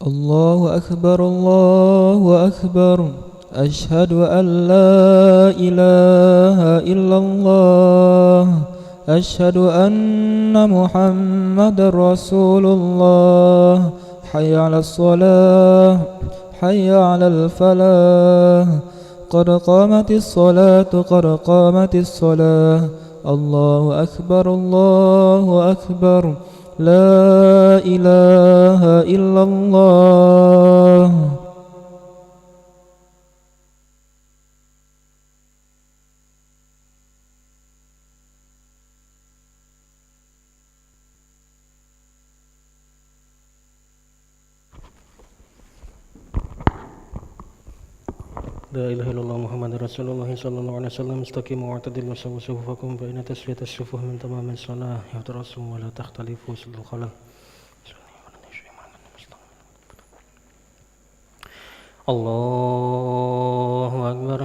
الله أكبر الله أكبر. أشهد أن لا إله إلا الله. أشهد أن محمد رسول الله. حي على الصلاة حي على الفلاح. قد قامت الصلاة قد قامت الصلاة. الله أكبر الله أكبر. لا إله إلا الله. لا إله إلا الله محمد رسول الله صلى الله عليه وسلم. استقيموا واعتدلوا وسووا صفوفكم فإن تسوية الصفوف من تمام الصلاة. يترسموا ولا تختلفوا سد الخلل. الله أكبر.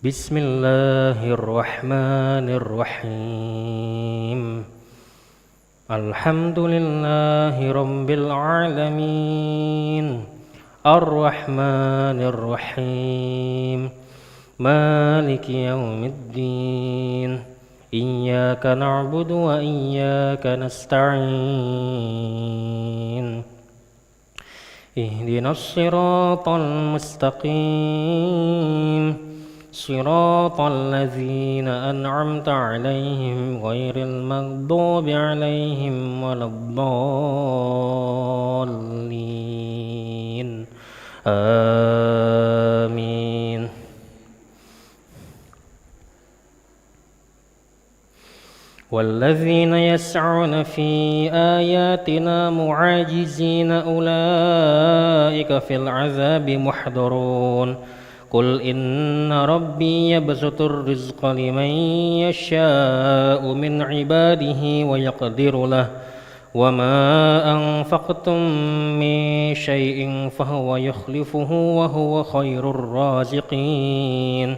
بسم الله الرحمن الرحيم. الحمد لله رب العالمين. الرحمن الرحيم. مالك يوم الدين. إياك نعبد وإياك نستعين. اهدنا الصراط المستقيم. صراط الذين أنعمت عليهم غير المغضوب عليهم ولا الضالين. آمين. والذين يسعون في آياتنا معاجزين أولئك في العذاب محضرون. قل إن ربي يبسط الرزق لمن يشاء من عباده ويقدر له وما أنفقتم من شيء فهو يخلفه وهو خير الرازقين.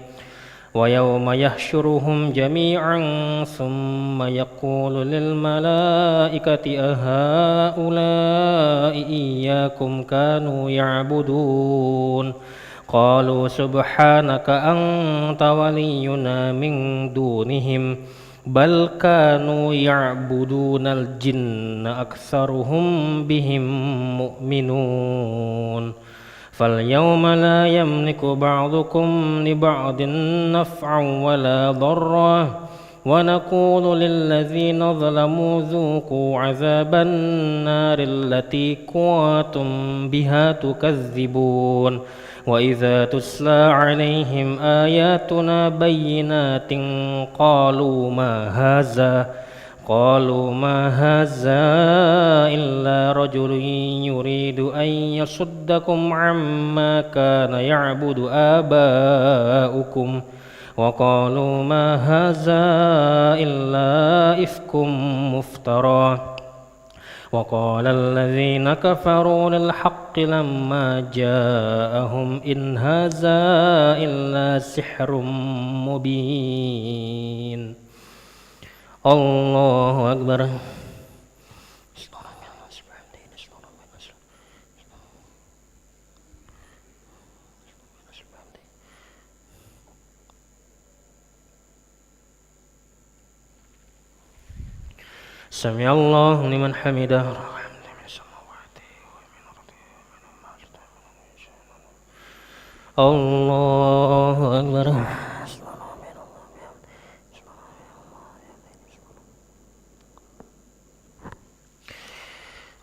ويوم يحشرهم جميعا ثم يقول للملائكة أهؤلاء إياكم كانوا يعبدون قالوا سبحانك أنت ولينا من دونهم بل كانوا يعبدون الجن أكثرهم بهم مؤمنون. فاليوم لا يملك بعضكم لبعض نفعا ولا ضرا ونقول للذين ظلموا ذوقوا عذاب النار التي كنتم بها تكذبون. وإذا تتلى عليهم آياتنا بينات قالوا ما هذا إلا رجل يريد أن يصدكم عما كان يعبد آباؤكم وقالوا ما هذا إلا إفك مفترى. وقال الذين كفروا للحق لما جاءهم إن هذا إلا سحر مبين. الله أكبر. سمع الله لمن حمده. الله أكبر.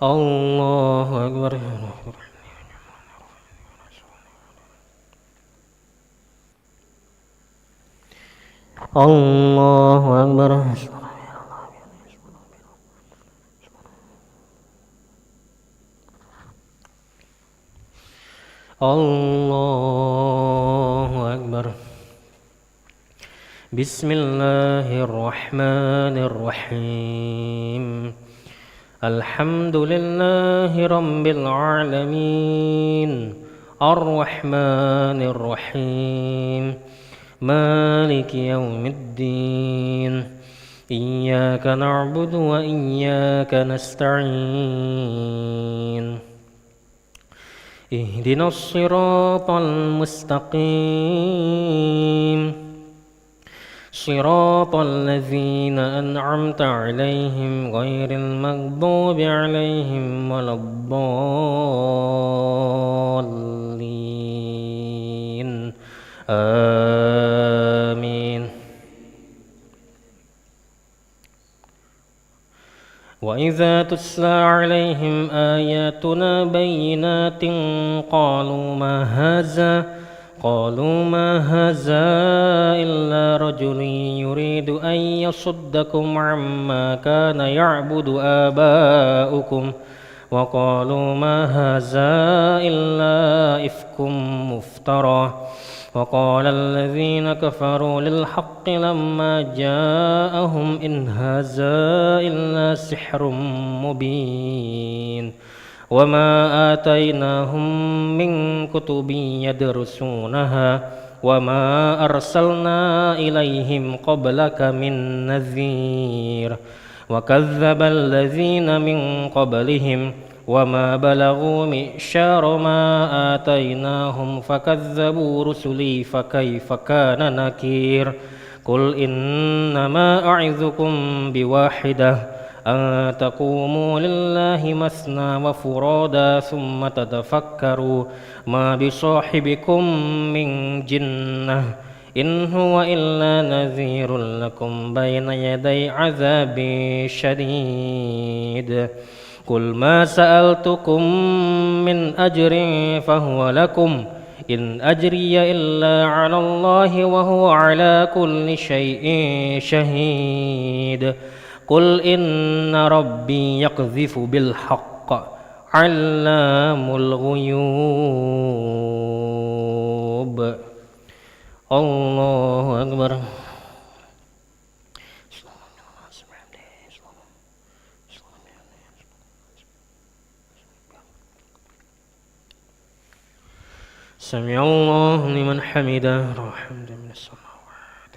الله أكبر. الله أكبر. الله أكبر. بسم الله الرحمن الرحيم. الحمد لله رب العالمين الرحمن الرحيم مالك يوم الدين إياك نعبد وإياك نستعين اهدنا الصراط المستقيم صراط الذين أنعمت عليهم غير المغضوب عليهم ولا الضالين آمين. وإذا تتلى عليهم آياتنا بينات قالوا ما هذا إلا رجل يريد أن يصدكم عما كان يعبد آباؤكم وقالوا ما هذا إلا إفك مفترى وقال الذين كفروا للحق لما جاءهم إن هذا إلا سحر مبين وما آتيناهم من كتب يدرسونها وما أرسلنا إليهم قبلك من نذير وكذب الذين من قبلهم وما بلغوا معشار ما آتيناهم فكذبوا رسلي فكيف كان نكير قل إنما أعظكم بواحدة أن تقوموا لله مثنى وفرادا ثم تتفكروا ما بصاحبكم من جنة إن هو إلا نذير لكم بين يدي عذاب شديد قل ما سألتكم من أجر فهو لكم إن أجري إلا على الله وهو على كل شيء شهيد قل إن ربي يقذف بالحق علام الغيوب. الله أكبر. سمع الله لمن حمده الحمد من السماوات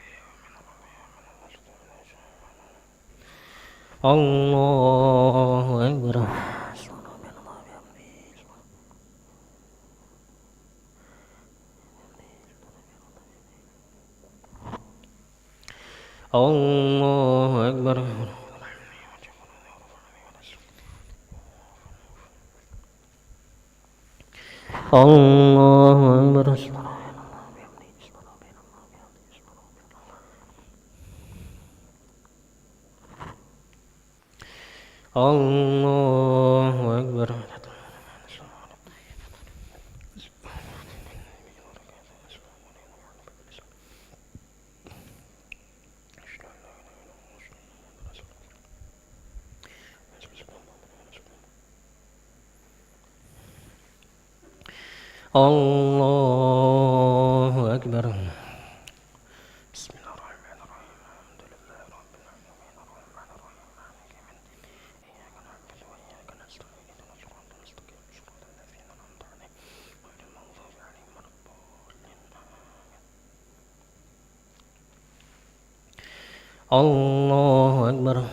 الله أكبر. الله أكبر. الله أكبر. الله أكبر. الله أكبر. بسم الله الرحمن الرحيم الحمد لله رب العالمين الرحمن الرحيم مالك يوم الدين إياك نعبد وإياك نستعين اهدنا الصراط المستقيم صراط الذين أنعمت عليهم غير المغضوب عليهم ولا الضالين الله أكبر.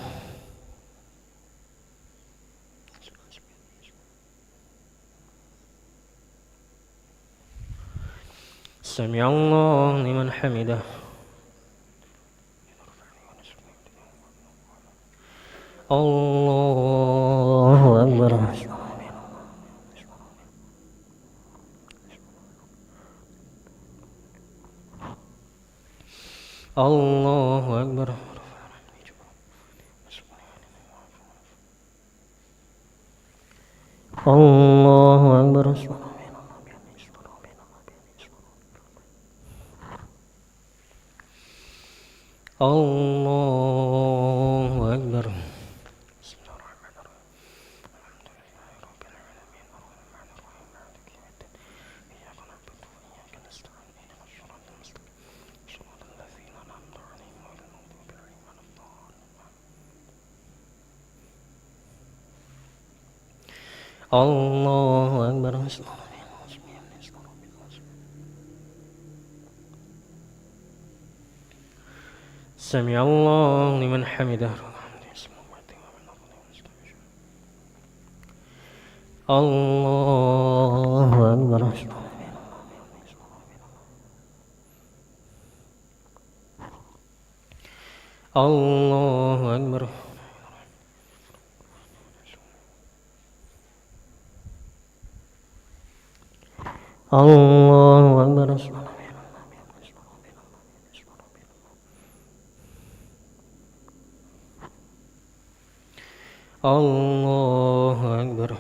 سمع الله لمن حمده الله أكبر. الله أكبر. الله أكبر. الله أكبر. بسم الله الرحمن الرحيم الحمد لله رب العالمين الرحمن الرحيم مالك يوم الدين إياك نعبد وإياك نستعين اهدنا الصراط المستقيم صراط الذين أنعمت عليهم غير المغضوب عليهم ولا الضالين الله أكبر. سمع الله لمن حمده الله أكبر الله أكبر الله أكبر الله أكبر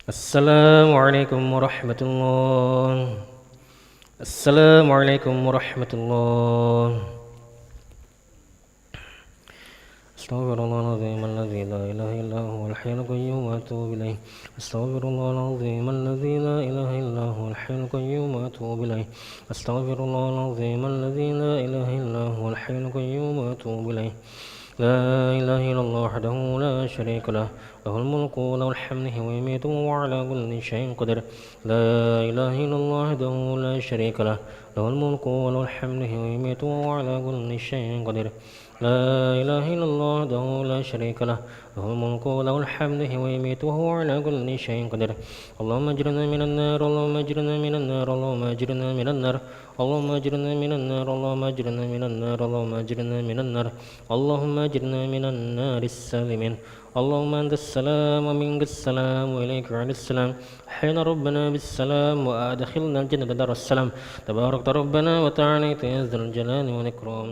السلام عليكم ورحمة الله. السلام عليكم ورحمة الله. أستغفر الله العظيم الذي لا إله إلا هو الحي القيوم وأتوب إليه. أستغفر الله العظيم الذي لا إله إلا هو الحي القيوم وأتوب إليه. أستغفر الله العظيم الذي لا إله إلا هو الحي القيوم وأتوب إليه. لا إله إلا الله وحده لا شريك له، له الملك وله الحمد ويميت وهو على كل شيء قدير. لا إله إلا الله وحده لا شريك له، له الملك وله الحمد ويميت وهو على كل شيء قدير. لا إله إلا الله وحده لا شريك له، له الملك وله الحمد ويميت وهو على كل شيء قدير. اللهم اجرنا من النار، اللهم اجرنا من النار، اللهم اجرنا من النار، اللهم اجرنا من النار، اللهم اجرنا من النار، اللهم اجرنا من النار، اللهم اجرنا من النار السالمين. اللهم أنت السلام ومنك السلام وإليك على السلام. حين ربنا بالسلام وأدخلنا الجنة دار السلام. تبارك ربنا وتعالى يا ذا الجلال والإكرام.